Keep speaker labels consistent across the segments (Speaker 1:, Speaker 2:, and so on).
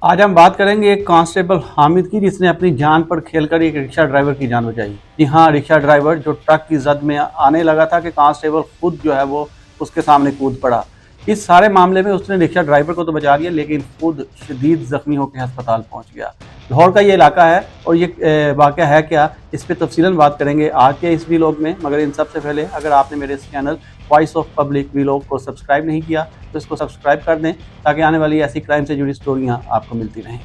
Speaker 1: आज हम बात करेंगे एक कांस्टेबल हामिद की, जिसने अपनी जान पर खेलकर एक रिक्शा ड्राइवर की जान बचाई। जी हाँ, रिक्शा ड्राइवर जो ट्रक की जद में आने लगा था कि कांस्टेबल खुद जो है वो उसके सामने कूद पड़ा। इस सारे मामले में उसने रिक्शा ड्राइवर को तो बचा लिया, लेकिन खुद शदीद जख्मी होकर अस्पताल पहुंच गया। लाहौर का ये इलाका है और ये वाक़या है क्या, इस पर तफसीलन बात करेंगे आज के इस वीलॉग में। मगर इन सबसे पहले अगर आपने मेरे इस channel voice of public vlog को सब्सक्राइब नहीं किया तो इसको सब्सक्राइब कर दें, ताकि आने वाली ऐसी क्राइम से जुड़ी स्टोरियां आपको मिलती रहें।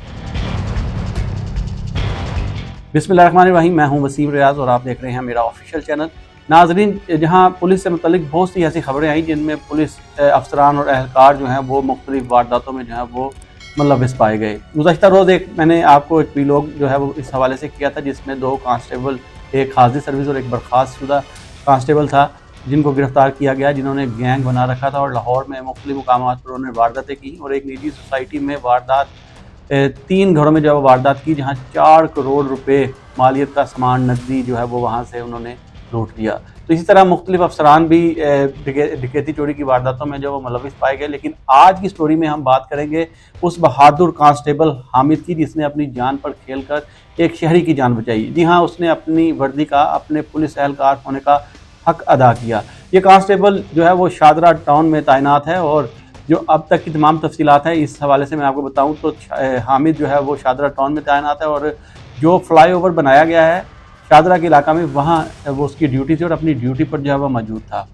Speaker 1: बिस्मिल्लाहिर्रहमानिर्रहीम, मैं हूं वसीम रियाज और आप देख रहे हैं मेरा ऑफिशियल चैनल। नाजरीन, जहां पुलिस से मुतल्लिक बहुत सी ऐसी खबरें आई जिनमें पुलिस अफसरान और एहलकार जो हैं वो मुख्तलिफ वारदातों में जो है वो मुलविस पाए गए। गुज़श्ता रोज़ मैंने आपको एक वीलॉग जो है वो इस हवाले से किया था, जिसमें दो कांस्टेबल, एक हाजिर सर्विस और एक बर्खास्त शुदा कांस्टेबल था, जिनको गिरफ्तार किया गया, जिन्होंने गैंग बना रखा था और लाहौर में मुख्तलिफ मुकामात पर उन्होंने वारदातें की। और एक निजी सोसाइटी में वारदात, 3 घरों में जो है वो वारदात की, जहाँ 4 करोड़ रुपए मालियत का सामान नकदी जो है वो वहाँ से उन्होंने लूट लिया। तो इसी तरह मुख्तलिफ अफसरान भी डकैती चोरी की वारदातों में जो वो मुलविस पाए गए। लेकिन आज की स्टोरी में हम बात करेंगे उस बहादुर कांस्टेबल हामिद की, जिसने अपनी जान पर खेलकर एक शहरी की जान बचाई। जी हाँ, उसने अपनी वर्दी का, अपने पुलिस एहलकार होने का हक अदा किया। ये कांस्टेबल जो है वो शादरा टाउन में तैनात है और जो अब तक की तमाम तफसीलात है इस हवाले से मैं आपको बताऊं तो हामिद जो है वो शादरा टाउन में तैनात है और जो फ्लाई ओवर बनाया गया है शादरा के इलाका में, वहाँ वो उसकी ड्यूटी थी और अपनी ड्यूटी पर जो है वो मौजूद था।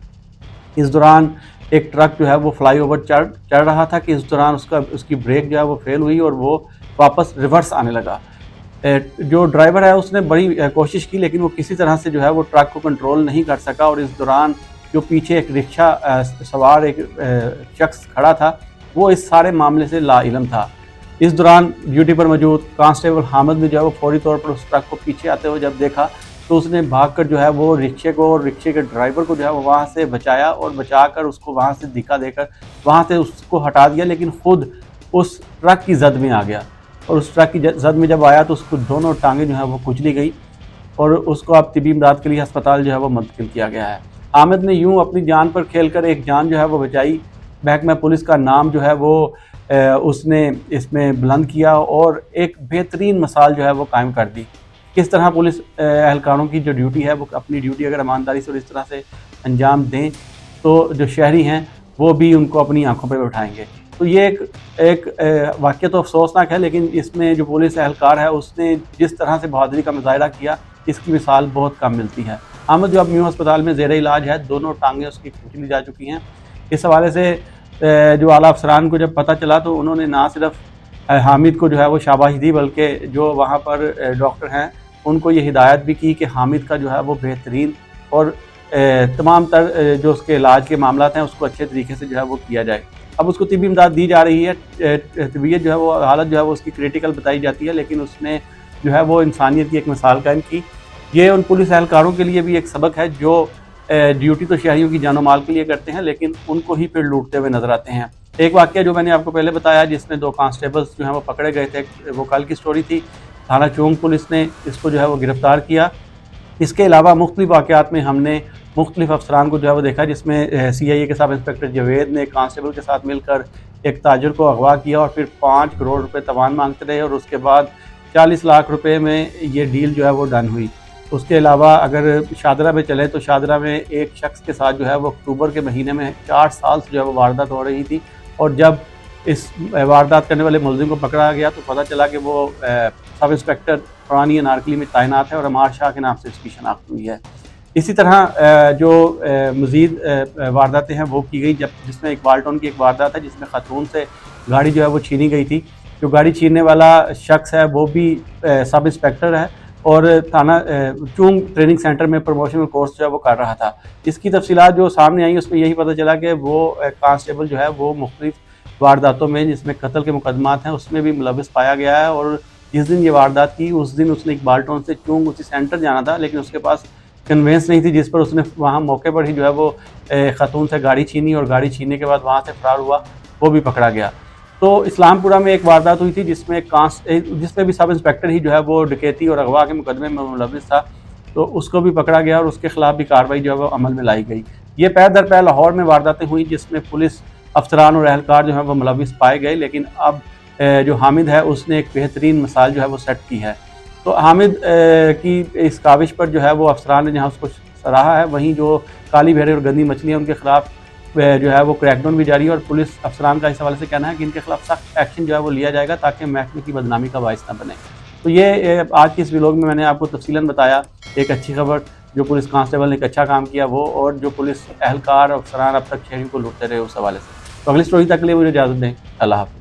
Speaker 1: इस दौरान एक ट्रक जो है वो फ्लाई ओवर चढ़ रहा था कि इस दौरान उसकी ब्रेक जो है वो फेल हुई और वो वापस रिवर्स आने लगा। जो ड्राइवर है उसने बड़ी कोशिश की, लेकिन वो किसी तरह से जो है वो ट्रक को कंट्रोल नहीं कर सका और इस दौरान जो पीछे एक रिक्शा सवार एक शख्स खड़ा था, वो इस सारे मामले से लाइलम था। इस दौरान ड्यूटी पर मौजूद कांस्टेबल हामिद ने जो है वो फौरी तौर पर उस ट्रक को पीछे आते हुए जब देखा तो उसने भागकर जो है वो रिक्शे को और रिक्शे के ड्राइवर को जो है वो वहाँ से बचाया और बचाकर उसको वहाँ से धक्का देकर वहाँ से उसको हटा दिया, लेकिन खुद उस ट्रक की जद में आ गया। और उस ट्रक की जद में जब आया तो उसको दोनों टांगें जो है वो कुचली गई और उसको अब तिबी इमदाद के लिए अस्पताल जो है वो मुंतकिल किया गया है। हामिद ने यूं अपनी जान पर खेलकर एक जान जो है वो बचाई। महकमा पुलिस का नाम जो है वो उसने इसमें बुलंद किया और एक बेहतरीन मिसाल जो है वो कायम कर दी। किस तरह पुलिस एहलकारों की जो ड्यूटी है वो अपनी ड्यूटी अगर ईमानदारी से और इस तरह से अंजाम दें तो जो शहरी हैं वो भी उनको अपनी आंखों पर उठाएंगे। तो ये एक वाक़या तो अफसोसनाक है, लेकिन इसमें जो पुलिस एहलकार है उसने जिस तरह से बहादुरी का मुजाहिरा किया, इसकी मिसाल बहुत कम मिलती है। हामिद जो अब न्यू अस्पताल में ज़ेर इलाज है, दोनों टांगें उसकी कुचली जा चुकी हैं। इस हवाले से जो आला अफसरान को जब पता चला तो उन्होंने ना सिर्फ हामिद को जो है वो शाबाशी दी, बल्कि जो वहाँ पर डॉक्टर हैं उनको ये हिदायत भी की कि हामिद का जो है वो बेहतरीन और तमाम तर जो उसके इलाज के मामला हैं उसको अच्छे तरीके से जो है वो किया जाए। अब उसको तिबी इमदाद दी जा रही है। तबीयत जो है वो, हालत जो है वो उसकी क्रिटिकल बताई जाती है, लेकिन उसने जो है वो इंसानियत की एक मिसाल कायम की। ये उन पुलिस एहलकारों के लिए भी एक सबक है जो ड्यूटी तो शहरियों की जानो माल के लिए करते हैं, लेकिन उनको ही फिर लूटते हुए नजर आते हैं। एक वाक़या जो मैंने आपको पहले बताया जिसमें 2 कांस्टेबल्स जो हैं वो पकड़े गए थे, वो कल की स्टोरी थी। थाना चौंक पुलिस ने इसको जो है वो गिरफ़्तार किया। इसके अलावा मुख्तलिफ वाक़यात में हमने मुख्तलिफ अफसरान को जो है वो देखा, जिसमें CIA के सब इंस्पेक्टर जवेद ने कांस्टेबल के साथ मिलकर एक ताजर को अगवा किया और फिर 5 करोड़ रुपए तवान मांगते रहे और उसके बाद 40 लाख रुपए में ये डील जो है वो डन हुई। उसके अलावा अगर शादरा में चले तो शादरा में एक शख्स के साथ जो है वो अक्टूबर के महीने में 4 साल से जो है वो वारदात हो रही थी और जब इस वारदात करने वाले मुलजिम को पकड़ा गया तो पता चला कि वो सब इंस्पेक्टर पुरानी अनारकली में तैनात है और अमार शाह के नाम से इसकी शनाख्त हुई है। इसी तरह जो मज़ीद वारदातें हैं वो की गई, जिसमें एक बाल्टोन की एक वारदात है जिसमें खातून से गाड़ी जो है वो छीनी गई थी। जो गाड़ी छीनने वाला शख्स है वो भी सब इंस्पेक्टर है और थाना चूंग ट्रेनिंग सेंटर में प्रमोशनल कोर्स जो है वो कर रहा था। इसकी तफसीलात जो सामने आई उसमें यही पता चला कि वो कांस्टेबल जो है वो मुख्तलिफ वारदातों में जिसमें कत्ल के मुकदमात हैं उसमें भी मुलविस पाया गया है और जिस दिन ये वारदात की उस दिन उसने एक बाल्टोन से चूंग उसी सेंटर जाना था, लेकिन उसके पास कन्वेंस नहीं थी, जिस पर उसने वहाँ मौके पर ही जो है वो खातून से गाड़ी छीनी और गाड़ी छीनने के बाद वहाँ से फरार हुआ, वो भी पकड़ा गया। तो इस्लामपुरा में एक वारदात हुई थी जिसमें भी सब इंस्पेक्टर ही जो है वो डकैती और अगवा के मुकदमे में मुलविस था, तो उसको भी पकड़ा गया और उसके खिलाफ भी कार्रवाई जो है वो अमल में लाई गई। ये पैर दर पैर लाहौर में वारदातें हुई जिसमें पुलिस अफसरान और एहलकार जो है वो मुलविस पाए गए, लेकिन अब جو حامد ہے اس نے ایک بہترین مثال جو ہے وہ سیٹ کی ہے۔ تو حامد کی اس کاوش پر جو ہے وہ افسران نے جہاں اس کو سراہا ہے، وہیں جو کالی بھیڑیں اور گندی مچھلیاں ان کے خلاف جو ہے وہ کریک ڈاؤن بھی جاری ہے، اور پولیس افسران کا اس حوالے سے کہنا ہے کہ ان کے خلاف سخت ایکشن جو ہے وہ لیا جائے گا تاکہ محکمے کی بدنامی کا باعث نہ بنے۔ تو یہ آج کی اس ویلاگ میں نے آپ کو تفصیلاً بتایا ایک اچھی خبر، جو پولیس کانسٹیبل نے ایک اچھا کام کیا وہ، اور جو پولیس اہلکار افسران اب تک شہریوں کو لوٹتے رہے اس حوالے سے۔ تو اگلی سٹوری تک کے لیے مجھے اجازت دیں، اللہ حافظ۔